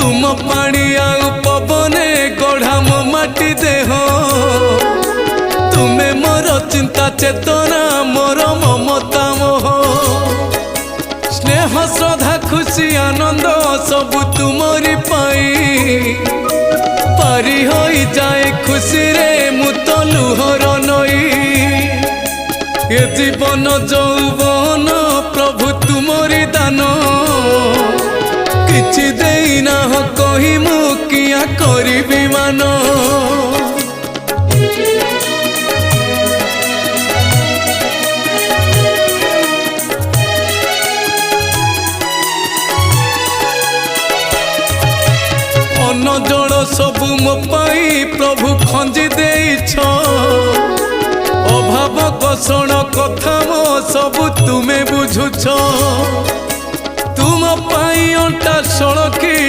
तुम पानी आउ पवने गढ़ा मो माटी देह तुम्हें मोर चिंता चेतना मोर ममता मोह स्नेह श्रद्धा खुशी आनंद सबु तुमरी पाई पारी हो जाए खुशी रे मु तो लुहर नई ये जीवन जौवन प्रभु तुमरी दान किछि देना हो कही मु किया करी मान अन्न जल सबु मो पाई प्रभु खंजी देइछ अभाव कषण कथा मो सबु तुमे बुझुछ तुम पाई अंटा सड़की